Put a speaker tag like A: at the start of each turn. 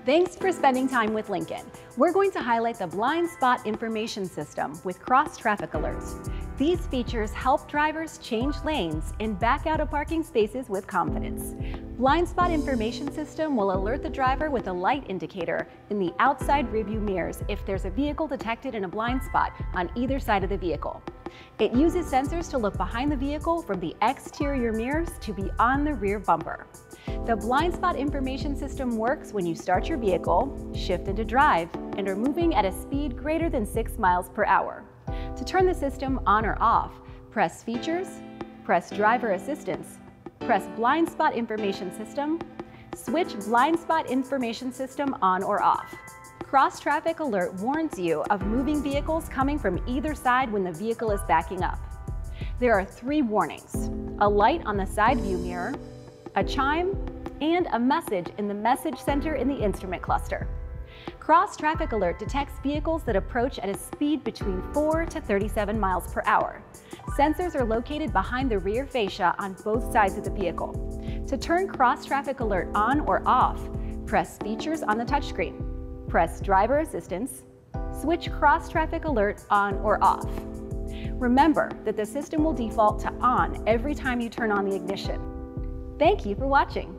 A: Thanks for spending time with Lincoln. We're going to highlight the blind spot information system with cross-traffic alerts. These features help drivers change lanes and back out of parking spaces with confidence. Blind spot information system will alert the driver with a light indicator in the outside rearview mirrors if there's a vehicle detected in a blind spot on either side of the vehicle. It uses sensors to look behind the vehicle from the exterior mirrors to beyond the rear bumper. The blind spot information system works when you start your vehicle, shift into drive, and are moving at a speed greater than 6 miles per hour. To turn the system on or off, press Features, press Driver Assistance, press Blind Spot Information System, switch Blind Spot Information System on or off. Cross-traffic alert warns you of moving vehicles coming from either side when the vehicle is backing up. There are 3 warnings: a light on the side view mirror, a chime, and a message in the message center in the instrument cluster. Cross-traffic alert detects vehicles that approach at a speed between 4 to 37 miles per hour. Sensors are located behind the rear fascia on both sides of the vehicle. To turn cross-traffic alert on or off, press Features on the touchscreen. Press Driver Assistance, switch cross-traffic alert on or off. Remember that the system will default to on every time you turn on the ignition. Thank you for watching.